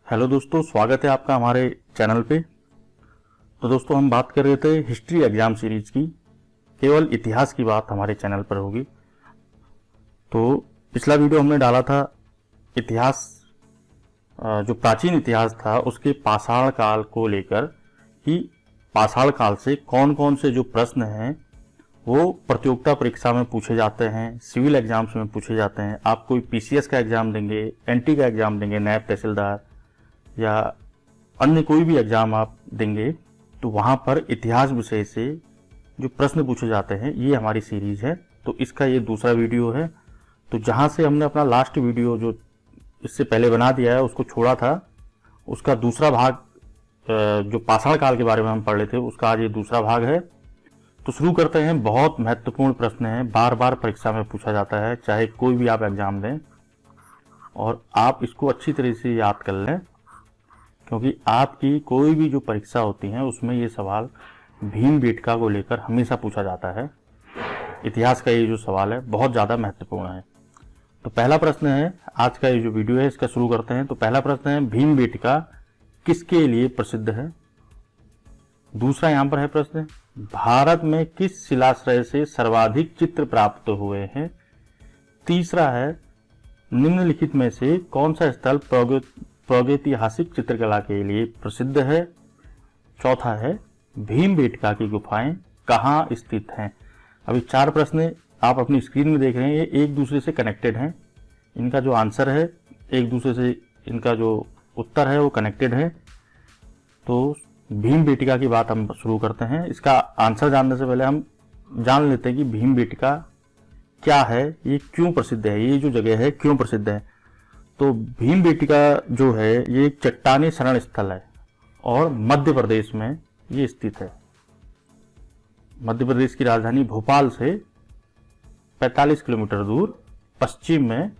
Hello दोस्तों, स्वागत है आपका हमारे चैनल पे। तो दोस्तों, हम बात कर रहे थे हिस्ट्री एग्जाम सीरीज की। केवल इतिहास की बात हमारे चैनल पर होगी। तो पिछला वीडियो हमने डाला था इतिहास, जो प्राचीन इतिहास था उसके पाषाण काल को लेकर कि पाषाण काल से कौन कौन से जो प्रश्न हैं वो प्रतियोगिता परीक्षा में पूछे जाते हैं, सिविल एग्जाम्स में पूछे जाते हैं। आप कोई पीसीएस का एग्जाम देंगे, एनटी का एग्जाम देंगे, नायब तहसीलदार या अन्य कोई भी एग्जाम आप देंगे तो वहां पर इतिहास विषय से जो प्रश्न पूछे जाते हैं, ये हमारी सीरीज है। तो इसका ये दूसरा वीडियो है। तो जहां से हमने अपना लास्ट वीडियो जो इससे पहले बना दिया है उसको छोड़ा था, उसका दूसरा भाग जो पाषाण काल के बारे में हम पढ़ रहे थे, उसका आज ये दूसरा भाग है। तो शुरू करते हैं। बहुत महत्वपूर्ण प्रश्न है, बार बार परीक्षा में पूछा जाता है, चाहे कोई भी आप एग्जाम दें, और आप इसको अच्छी तरह से याद कर लें, क्योंकि आपकी कोई भी जो परीक्षा होती है उसमें ये सवाल भीमबेटका को लेकर हमेशा पूछा जाता है। इतिहास का ये जो सवाल है बहुत ज़्यादा महत्वपूर्ण है। तो पहला प्रश्न है, आज का ये जो वीडियो है इसका शुरू करते हैं। तो पहला प्रश्न है, भीमबेटका किसके लिए प्रसिद्ध है? दूसरा यहाँ पर है प्रश्न, भारत में किस शिलाश्रय से सर्वाधिक चित्र प्राप्त हुए हैं? तीसरा है, निम्नलिखित में से कौन सा स्थल प्रागैतिहासिक चित्रकला के लिए प्रसिद्ध है? चौथा है, भीमबेटका की गुफाएं कहाँ स्थित हैं? अभी चार प्रश्न आप अपनी स्क्रीन में देख रहे हैं, ये एक दूसरे से कनेक्टेड हैं। इनका जो आंसर है एक दूसरे से, इनका जो उत्तर है वो कनेक्टेड है। तो भीमबेटका की बात हम शुरू करते हैं। इसका आंसर जानने से पहले हम जान लेते हैं कि भीमबेटका क्या है, ये क्यों प्रसिद्ध है, ये जो जगह है क्यों प्रसिद्ध है। तो भीमबेटका जो है ये एक चट्टानी शरण स्थल है और मध्य प्रदेश में ये स्थित है। मध्य प्रदेश की राजधानी भोपाल से 45 किलोमीटर दूर पश्चिम में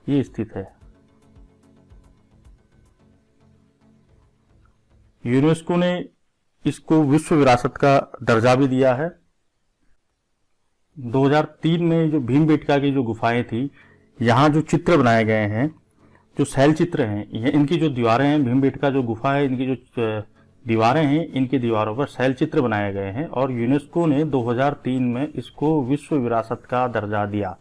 ये स्थित है। यूनेस्को ने इसको विश्व विरासत का दर्जा भी दिया है। 2003 में जो भीमबेटका की जो गुफाएं थी, यहाँ जो चित्र बनाए गए हैं, जो शैल चित्र हैं, ये इनकी जो दीवारें हैं, भीमबेटका जो गुफा है इनकी जो दीवारें हैं, इनकी दीवारों पर शैल चित्र बनाए गए हैं और यूनेस्को ने 2003 में इसको विश्व विरासत का दर्जा दिया।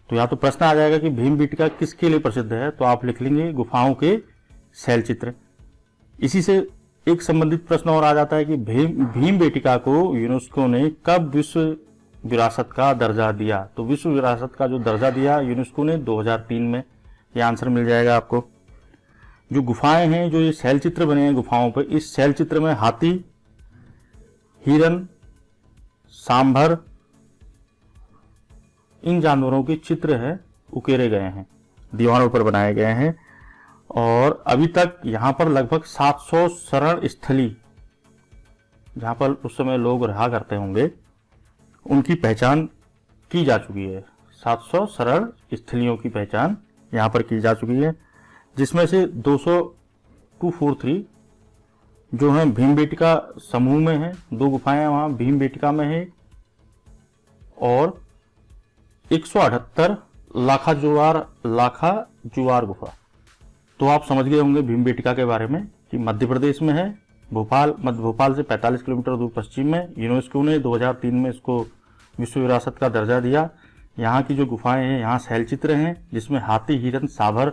तो यहाँ तो प्रश्न आ जाएगा कि भीमबेटका किसके लिए प्रसिद्ध है, तो आप लिख लेंगे गुफाओं के शैल चित्र। इसी से एक संबंधित प्रश्न और आ जाता है कि भीमबेटका को यूनेस्को ने कब विश्व विरासत का दर्जा दिया? तो विश्व विरासत का जो दर्जा दिया यूनेस्को ने 2003 में, ये आंसर मिल जाएगा आपको। जो गुफाएं हैं, जो ये शैल चित्र बने हैं गुफाओं पर, इस शैल चित्र में हाथी, हिरन, सांभर, इन जानवरों के चित्र है उकेरे गए हैं, दीवारों पर बनाए गए हैं। और अभी तक यहाँ पर लगभग 700 शरण स्थली, जहां पर उस समय लोग रहा करते होंगे, उनकी पहचान की जा चुकी है। 700 शरण स्थलियों की पहचान यहाँ पर की जा चुकी है, जिसमें से 243 जो हैं भीमबेटका समूह में है, 2 गुफाएं वहां भीमबेटका में है, और 178 लाखा जुआर गुफा। तो आप समझ गए होंगे भीमबेटका के बारे में कि मध्य प्रदेश में है, भोपाल से 45 किलोमीटर दूर पश्चिम में। यूनेस्को ने 2003 में इसको विश्व विरासत का दर्जा दिया। यहाँ की जो गुफाएं हैं, यहाँ शैल चित्र हैं जिसमें हाथी, हिरन, सांभर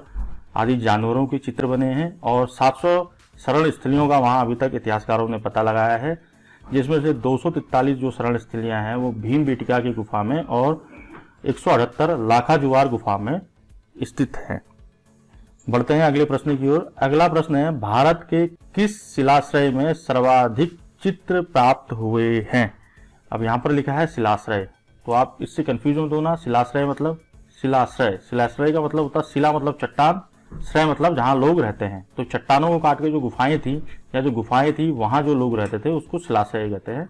आदि जानवरों के चित्र बने हैं, और 700 शरण स्थलियों का वहाँ अभी तक इतिहासकारों ने पता लगाया है, जिसमें से 243 जो शरण स्थलियाँ हैं वो भीमबेटका की गुफा में और 178 लाखा जुआर गुफा में स्थित हैं। बढ़ते हैं अगले प्रश्न की ओर। अगला प्रश्न है, भारत के किस शिलाश्रय में सर्वाधिक चित्र प्राप्त हुए हैं? अब यहाँ पर लिखा है शिलाश्रय, तो आप इससे कंफ्यूज मत होना। शिलाश्रय मतलब शिलाश्रय का मतलब होता है, शिला मतलब चट्टान, श्रय मतलब जहाँ लोग रहते हैं। तो चट्टानों को काट के जो गुफाएं थी या जो गुफाएं थी वहां जो लोग रहते थे उसको शिलाश्रय कहते हैं।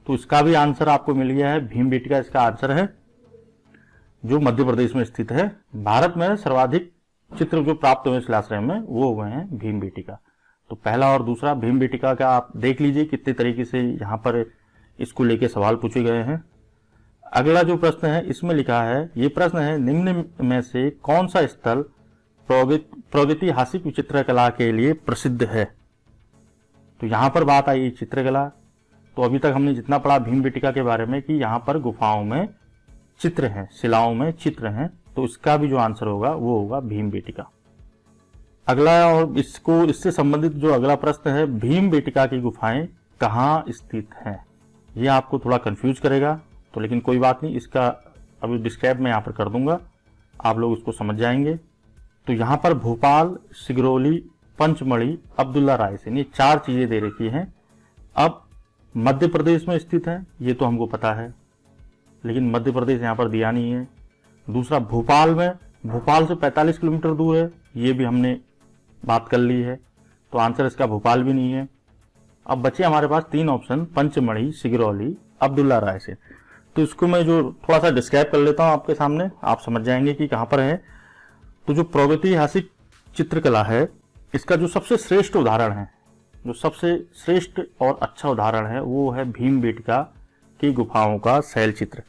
तो इसका भी आंसर आपको मिल गया है, भीमबेटका इसका आंसर है, जो मध्य प्रदेश में स्थित है। भारत में सर्वाधिक चित्र जो प्राप्त हुए शिलाश्रय में वो हुए हैं भीमबेटका। तो पहला और दूसरा भीमबेटका का आप देख लीजिए कितने तरीके से यहाँ पर इसको लेके सवाल पूछे गए हैं। अगला जो प्रश्न है इसमें लिखा है, ये प्रश्न है, निम्न में से कौन सा स्थल प्रागैतिहासिक चित्रकला के लिए प्रसिद्ध है। तो यहाँ पर बात आई चित्रकला। तो अभी तक हमने जितना पढ़ा भीमबेटका के बारे में कि यहाँ पर गुफाओं में चित्र हैं, शिलाओं में चित्र हैं, तो इसका भी जो आंसर होगा वो होगा भीमबेटका। अगला और इससे संबंधित जो अगला प्रश्न है, भीमबेटका की गुफाएं कहाँ स्थित हैं? ये आपको थोड़ा कंफ्यूज करेगा, तो लेकिन कोई बात नहीं, इसका अभी डिस्क्राइब मैं यहाँ पर कर दूंगा, आप लोग इसको समझ जाएंगे। तो यहाँ पर भोपाल, सिगरौली, पंचमढ़ी, अब्दुल्ला रायसेन, ये 4 चीजें दे रखी हैं। अब मध्य प्रदेश में स्थित है, ये तो हमको पता है, लेकिन मध्य प्रदेश यहाँ पर दिया नहीं है। दूसरा भोपाल में, भोपाल से 45 किलोमीटर दूर है, ये भी हमने बात कर ली है, तो आंसर इसका भोपाल भी नहीं है। अब बचे हमारे पास 3 ऑप्शन, पंचमढ़ी, सिगरौली, अब्दुल्ला रायसेन। तो इसको मैं जो थोड़ा सा डिस्क्राइब कर लेता हूँ आपके सामने, आप समझ जाएंगे कि कहाँ पर है। तो जो प्रागैतिहासिक चित्रकला है, इसका जो सबसे श्रेष्ठ उदाहरण है, जो सबसे श्रेष्ठ और अच्छा उदाहरण है, वो है भीमबेटका की गुफाओं का शैल चित्र,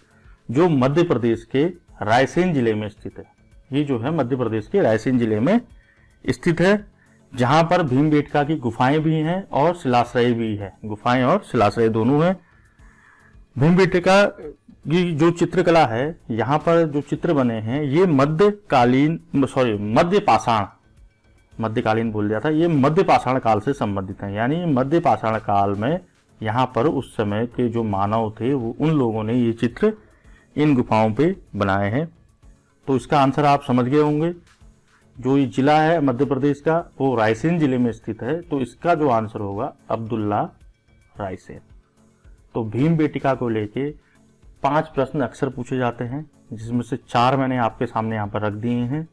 जो मध्य प्रदेश के रायसेन जिले में स्थित है। ये जो है मध्य प्रदेश के रायसेन जिले में स्थित है, जहां पर भीमबेटका की गुफाएं भी हैं और शिलाश्रय भी है। गुफाएं और शिलाश्रय दोनों हैं। भीमबेटका की जो चित्रकला है, यहाँ पर जो चित्र बने हैं, ये मध्यकालीन बोल दिया था, ये मध्य पाषाण काल से संबंधित है। यानी मध्य पाषाण काल में यहाँ पर उस समय के जो मानव थे, वो उन लोगों ने ये चित्र इन गुफाओं पे बनाए हैं। तो इसका आंसर आप समझ गए होंगे। जो ये जिला है मध्य प्रदेश का, वो रायसेन जिले में स्थित है, तो इसका जो आंसर होगा अब्दुल्ला रायसेन। तो भीमबेटका को लेके 5 प्रश्न अक्सर पूछे जाते हैं, जिसमें से 4 मैंने आपके सामने यहाँ पर रख दिए हैं,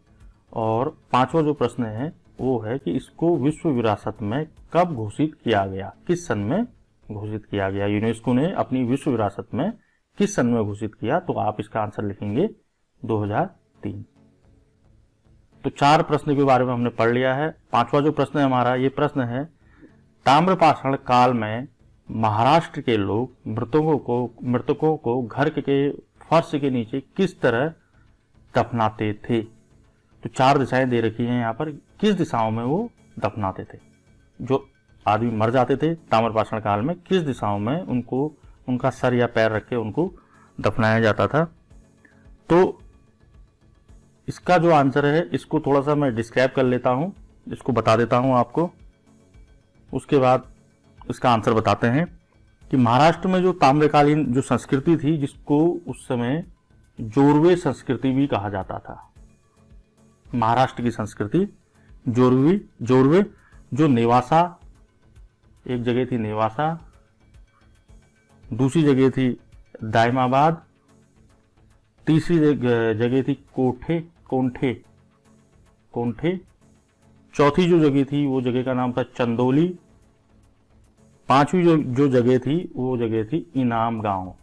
और 5वां जो प्रश्न है वो है कि इसको विश्व विरासत में कब घोषित किया गया, किस सन में घोषित किया गया। यूनेस्को ने अपनी विश्व विरासत में किस सन में घोषित किया, तो आप इसका आंसर लिखेंगे 2003। तो 4 प्रश्न के बारे में हमने पढ़ लिया है। 5वां जो प्रश्न है हमारा, ये प्रश्न है, ताम्रपाषाण काल में महाराष्ट्र के लोग मृतकों को घर के फर्श के नीचे किस तरह दफनाते थे। तो 4 दिशाएं दे रखी हैं यहाँ पर, किस दिशाओं में वो दफनाते थे। जो आदमी मर जाते थे ताम्रपाषाण काल में, किस दिशाओं में उनको उनका सर या पैर रख के उनको दफनाया जाता था। तो इसका जो आंसर है, इसको थोड़ा सा मैं डिस्क्राइब कर लेता हूँ, इसको बता देता हूँ आपको, उसके बाद इसका आंसर बताते हैं। कि महाराष्ट्र में जो ताम्रकालीन जो संस्कृति थी, जिसको उस समय जोरवे संस्कृति भी कहा जाता था, महाराष्ट्र की संस्कृति जोरवे, जो नेवासा, एक जगह थी नेवासा, दूसरी जगह थी दायमाबाद, तीसरी जगह थी कोंठे, चौथी जो जगह थी वो जगह का नाम था चंदोली, 5वीं जो जगह थी वो जगह थी इनाम गांव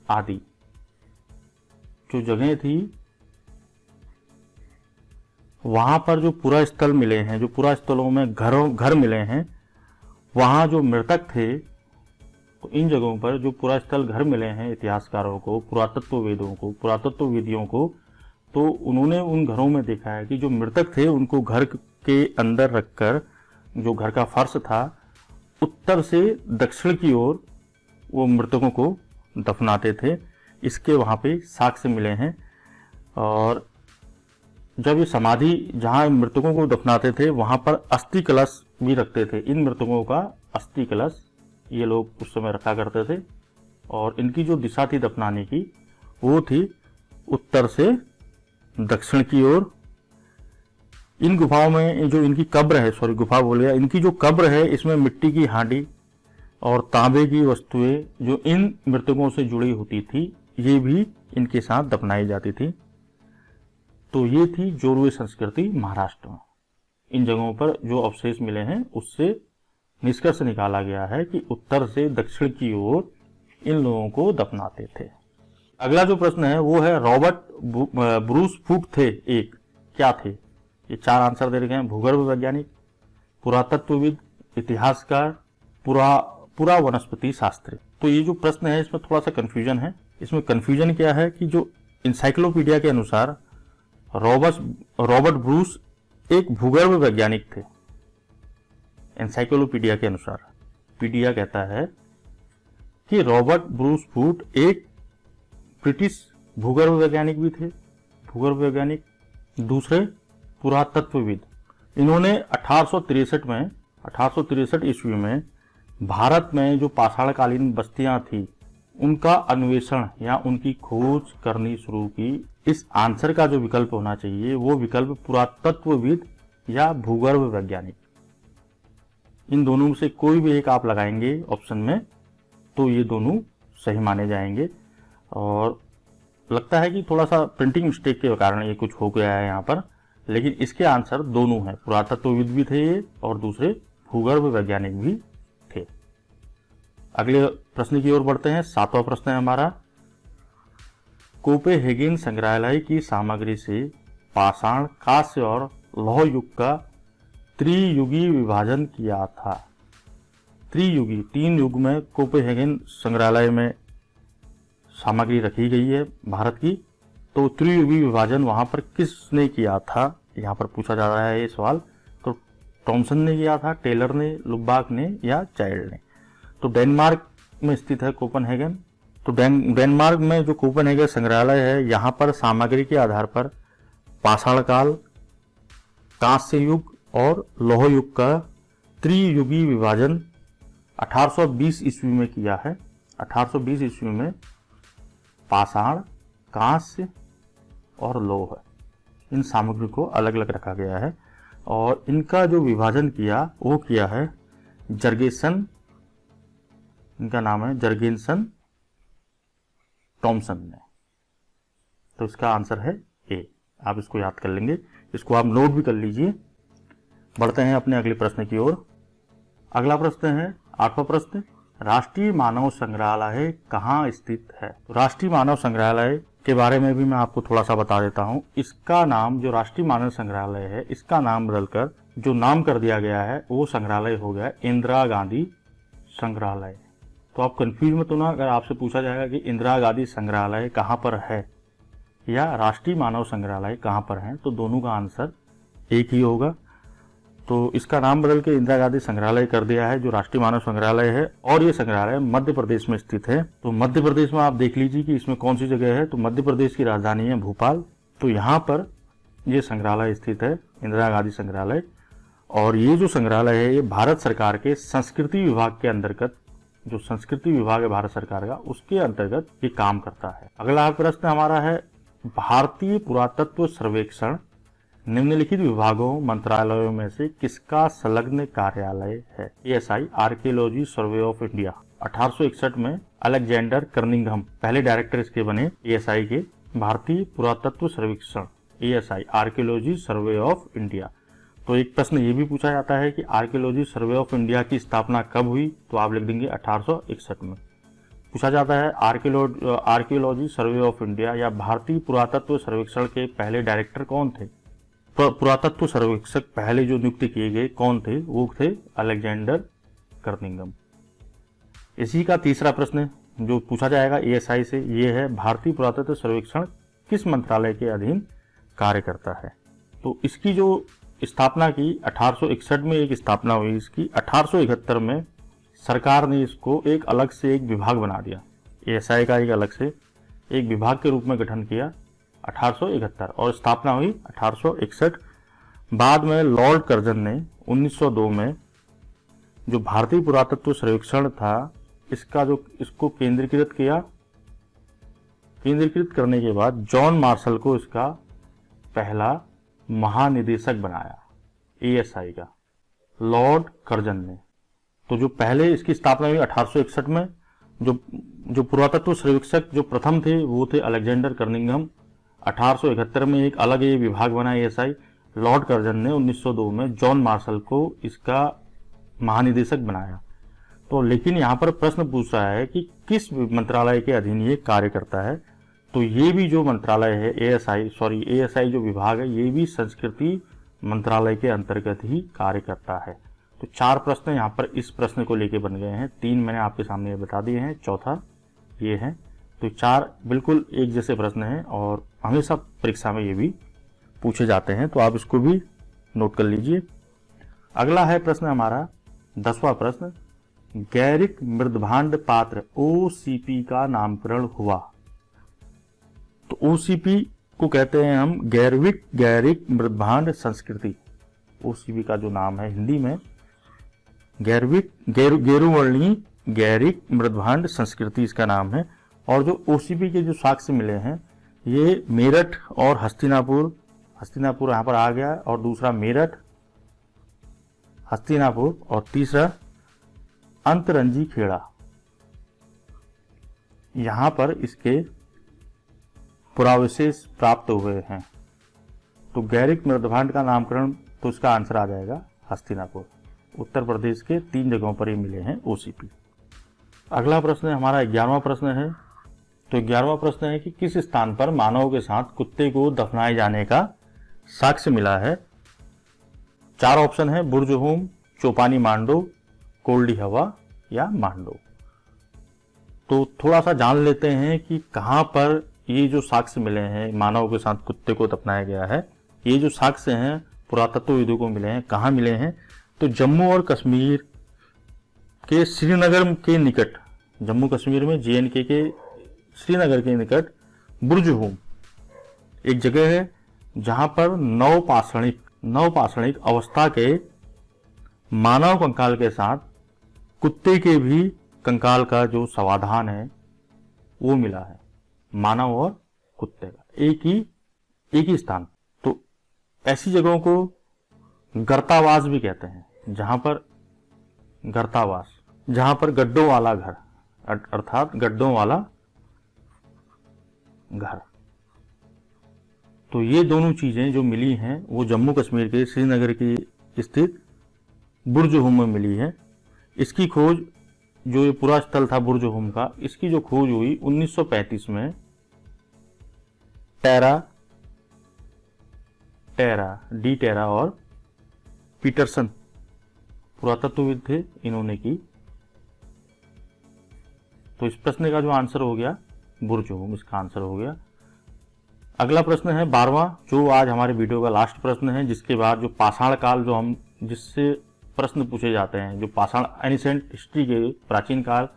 आदि। जो जगह थी वहां पर जो पुरा स्थल मिले हैं, जो पुरा स्थलों में घर मिले हैं, वहां जो मृतक थे, तो इन जगहों पर जो पुरा स्थल घर मिले हैं इतिहासकारों को, पुरातत्ववेदों को, पुरातत्वविदियों को, तो उन्होंने उन घरों में देखा है कि जो मृतक थे उनको घर के अंदर रखकर, जो घर का फर्श था, उत्तर से दक्षिण की ओर वो मृतकों को दफनाते थे। इसके वहां पे साक्ष्य मिले हैं। और जब ये समाधि जहां मृतकों को दफनाते थे, वहां पर अस्थि कलश भी रखते थे। इन मृतकों का अस्थि कलश ये लोग उस समय रखा करते थे। और इनकी जो दिशा थी दफनाने की, वो थी उत्तर से दक्षिण की ओर। इन गुफाओं में जो इनकी कब्र है, गुफा बोल गया, इनकी जो कब्र है, इसमें मिट्टी की हांडी और तांबे की वस्तुएं जो इन मृतकों से जुड़ी होती थी, ये भी इनके साथ दफनाई जाती थी। तो ये थी जोरवे संस्कृति महाराष्ट्र में। इन जगहों पर जो अवशेष मिले हैं, उससे निष्कर्ष निकाला गया है कि उत्तर से दक्षिण की ओर इन लोगों को दफनाते थे। अगला जो प्रश्न है वो है, रॉबर्ट ब्रूस फूक थे एक, क्या थे? ये 4 आंसर दे रखे हैं, भूगर्भ वैज्ञानिक, पुरातत्वविद, इतिहासकार, पुरा वनस्पति शास्त्री। तो ये जो प्रश्न है इसमें थोड़ा सा कंफ्यूजन है। इसमें कंफ्यूजन क्या है कि जो इंसाइक्लोपीडिया के अनुसार रॉबर्ट ब्रूस एक भूगर्भ वैज्ञानिक थे। एनसाइक्लोपीडिया के अनुसार पीडिया कहता है कि रॉबर्ट ब्रूस फूट एक ब्रिटिश भूगर्भ वैज्ञानिक भी थे। भूगर्भ वैज्ञानिक, दूसरे पुरातत्वविद। इन्होंने 1863 ईस्वी में भारत में जो पाषाणकालीन बस्तियां थी उनका अन्वेषण या उनकी खोज करनी शुरू की। इस आंसर का जो विकल्प होना चाहिए वो विकल्प पुरातत्वविद या भूगर्भ वैज्ञानिक। इन दोनों में से कोई भी एक आप लगाएंगे ऑप्शन में तो ये दोनों सही माने जाएंगे। और लगता है कि थोड़ा सा प्रिंटिंग मिस्टेक के कारण ये कुछ हो गया है यहाँ पर, लेकिन इसके आंसर दोनों हैं। पुरातत्वविद भी थे ये और दूसरे भूगर्भ वैज्ञानिक भी थे। अगले प्रश्न की ओर बढ़ते हैं। 7वां प्रश्न है हमारा, कोपेनहेगन संग्रहालय की सामग्री से पाषाण, कांस्य और लौह युग का त्रियुगी विभाजन किया था। त्रियुगी, 3 युग में कोपेनहेगन संग्रहालय में सामग्री रखी गई है भारत की। तो त्रियुगी विभाजन वहां पर किसने किया था, यहाँ पर पूछा जा रहा है ये सवाल। तो टॉमसन ने किया था, टेलर ने, लुबाक ने या चाइल्ड ने। तो डेनमार्क में स्थित है कोपेनहेगन। तो डेनमार्क में जो कोपेनहेगन संग्रहालय है यहाँ पर सामग्री के आधार पर पाषाण काल, कांस्य युग और लौह युग का त्रियुगी विभाजन 1820 ईस्वी में किया है। 1820 ईस्वी में पाषाण, कांस्य और लौह, इन सामग्री को अलग अलग रखा गया है और इनका जो विभाजन किया वो किया है जर्गेसन, इनका नाम है जर्गेसन टॉमसन ने। तो इसका आंसर है ए। आप इसको याद कर लेंगे, इसको आप नोट भी कर लीजिए। बढ़ते हैं अपने अगले प्रश्न की ओर। अगला प्रश्न है 8वां प्रश्न, राष्ट्रीय मानव संग्रहालय कहाँ स्थित है। तो राष्ट्रीय मानव संग्रहालय के बारे में भी मैं आपको थोड़ा सा बता देता हूँ। इसका नाम, जो राष्ट्रीय मानव संग्रहालय है, इसका नाम बदलकर जो नाम कर दिया गया है वो संग्रहालय हो गया इंदिरा गांधी संग्रहालय। तो आप कंफ्यूज मत होना अगर आपसे पूछा जाएगा कि इंदिरा गांधी संग्रहालय कहाँ पर है या राष्ट्रीय मानव संग्रहालय कहाँ पर है, तो दोनों का आंसर एक ही होगा। तो इसका नाम बदल के इंदिरा गांधी संग्रहालय कर दिया है, जो राष्ट्रीय मानव संग्रहालय है, और ये संग्रहालय मध्य प्रदेश में स्थित है। तो मध्य प्रदेश में आप देख लीजिए कि इसमें कौन सी जगह है। तो मध्य प्रदेश की राजधानी है भोपाल। तो यहाँ पर ये संग्रहालय स्थित है, इंदिरा गांधी संग्रहालय। और ये जो संग्रहालय है ये भारत सरकार के संस्कृति विभाग के अंतर्गत, जो संस्कृति विभाग है भारत सरकार का, उसके अंतर्गत ये काम करता है। अगला प्रश्न हमारा है, भारतीय पुरातत्व सर्वेक्षण निम्नलिखित विभागों मंत्रालयों में से किसका संलग्न कार्यालय है। ASI, archaeology survey of India. 1861 में अलेक्जेंडर कर्निंघम पहले डायरेक्टर इसके बने ASI के। भारतीय पुरातत्व सर्वेक्षण ASI, archaeology survey of India. तो एक प्रश्न ये भी पूछा जाता है कि आर्कियोलॉजी सर्वे ऑफ इंडिया की स्थापना कब हुई, तो आप लिख देंगे 1861 में। पूछा जाता है आर्कियोलॉजी सर्वे ऑफ इंडिया या भारतीय पुरातत्व सर्वेक्षण के पहले डायरेक्टर कौन थे। पुरातत्व सर्वेक्षक पहले जो नियुक्त किए गए कौन थे, वो थे अलेक्जेंडर कर्निंघम। इसी का तीसरा प्रश्न जो पूछा जाएगा ASI से ये है, भारतीय पुरातत्व सर्वेक्षण किस मंत्रालय के अधीन कार्य करता है। तो इसकी जो स्थापना की 1861 में एक स्थापना हुई इसकी। 1871 में सरकार ने इसको एक अलग से एक विभाग बना दिया, ASI का एक अलग से एक विभाग के रूप में गठन किया 1871 और स्थापना हुई 1861। बाद में लॉर्ड कर्जन ने 1902 में जो भारतीय पुरातत्व सर्वेक्षण था इसको केंद्रीकृत किया। केंद्रीकृत करने के बाद जॉन मार्शल को इसका पहला महानिदेशक बनाया ASI का, लॉर्ड कर्जन ने। तो जो पहले इसकी स्थापना हुई 1861 में, जो पुरातत्व सर्वेक्षक जो प्रथम थे वो थे अलेक्जेंडर कर्निंघम। 1871 में एक अलग ये विभाग बना ASI। लॉर्ड कर्जन ने 1902 में जॉन मार्शल को इसका महानिदेशक बनाया। तो लेकिन यहाँ पर प्रश्न पूछ रहा है कि किस मंत्रालय के अधीन ये कार्य करता है। तो ये भी जो मंत्रालय है ASI जो विभाग है ये भी संस्कृति मंत्रालय के अंतर्गत ही कार्य करता है। तो 4 प्रश्न यहाँ पर इस प्रश्न को लेके बन गए हैं। 3 मैंने आपके सामने बता दिए हैं, चौथा ये है। तो 4 बिल्कुल एक जैसे प्रश्न हैं और हमेशा परीक्षा में ये भी पूछे जाते हैं, तो आप इसको भी नोट कर लीजिए। अगला है प्रश्न हमारा 10वां प्रश्न, गैरिक मृदभांड पात्र OCP का नामकरण हुआ। तो OCP को कहते हैं हम गैरिक मृदभांड संस्कृति। OCP का जो नाम है हिंदी में गेरुवर्णीय गैरिक मृदभांड संस्कृति इसका नाम है। और जो OCP के जो साक्ष्य मिले हैं ये मेरठ और हस्तिनापुर यहाँ पर आ गया, और दूसरा मेरठ, हस्तिनापुर, और तीसरा अंतरंजी खेड़ा, यहां पर इसके पुरावशेष प्राप्त हुए हैं। तो गैरिक मृदभांड का नामकरण, तो इसका आंसर आ जाएगा हस्तिनापुर। उत्तर प्रदेश के 3 जगहों पर ये मिले हैं OCP। अगला प्रश्न हमारा 11वां प्रश्न है। तो 11वां प्रश्न है कि किस स्थान पर मानव के साथ कुत्ते को दफनाए जाने का साक्ष्य मिला है। 4 ऑप्शन है, बुर्जहोम, चौपानी मांडो, कोल्डी हवा या मांडो। तो थोड़ा सा जान लेते हैं कि कहां पर ये जो साक्ष्य मिले हैं मानव के साथ कुत्ते को दफनाया गया है। ये जो साक्ष्य हैं पुरातत्वविदों को मिले हैं, कहां मिले हैं, तो जम्मू और कश्मीर के श्रीनगर के निकट, जम्मू कश्मीर में JNK के श्रीनगर के निकट बुर्जहोम एक जगह है जहां पर नवपाषाणिक अवस्था के मानव कंकाल के साथ कुत्ते के भी कंकाल का जो समाधान है वो मिला है, मानव और कुत्ते का एक ही स्थान। तो ऐसी जगहों को गर्तावास भी कहते हैं, जहां पर गर्तावास, जहां पर गड्ढों वाला घर, अर्थात गड्ढों वाला घर। तो ये दोनों चीजें जो मिली हैं वो जम्मू कश्मीर के श्रीनगर की स्थित बुर्जहोम में मिली है। इसकी खोज, जो ये पूरा स्थल था बुर्जहोम का, इसकी जो खोज हुई 1935 में डी टेरा और पीटरसन पुरातत्वविद थे, इन्होंने की। तो इस प्रश्न का जो आंसर हो गया बुर्जहोम, इसका आंसर हो गया। अगला प्रश्न है 12वां, जो आज हमारे वीडियो का लास्ट प्रश्न है, जिसके बाद जो पाषाण काल, जो हम जिससे प्रश्न पूछे जाते हैं, जो पाषाण एनिसेंट हिस्ट्री के प्राचीन काल,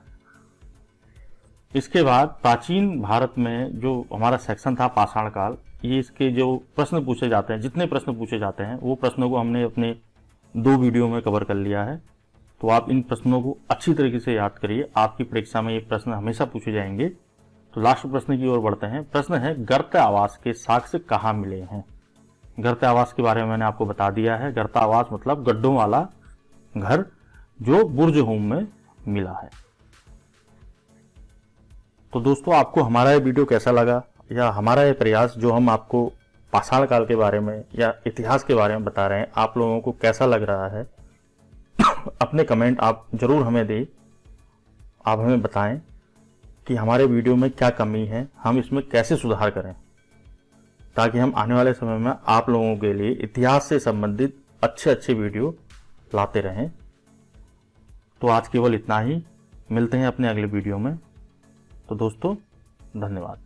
इसके बाद प्राचीन भारत में जो हमारा सेक्शन था पाषाण काल, ये इसके जो प्रश्न पूछे जाते हैं, जितने प्रश्न पूछे जाते हैं वो प्रश्नों को हमने अपने 2 वीडियो में कवर कर लिया है। तो आप इन प्रश्नों को अच्छी तरीके से याद करिए, आपकी परीक्षा में ये प्रश्न हमेशा पूछे जाएंगे। तो लास्ट प्रश्न की ओर बढ़ते हैं। प्रश्न है, गर्त आवास के साक्ष्य कहाँ मिले हैं। गर्त आवास के बारे में मैंने आपको बता दिया है। गर्त आवास मतलब गड्ढों वाला घर, जो बुर्जहोम में मिला है। तो दोस्तों, आपको हमारा ये वीडियो कैसा लगा, या हमारा ये प्रयास जो हम आपको पाषाण काल के बारे में या इतिहास के बारे में बता रहे हैं, आप लोगों को कैसा लग रहा है अपने कमेंट आप जरूर हमें दें। आप हमें बताएं कि हमारे वीडियो में क्या कमी है, हम इसमें कैसे सुधार करें, ताकि हम आने वाले समय में आप लोगों के लिए इतिहास से संबंधित अच्छे वीडियो लाते रहें। तो आज केवल इतना ही, मिलते हैं अपने अगले वीडियो में। तो दोस्तों, धन्यवाद।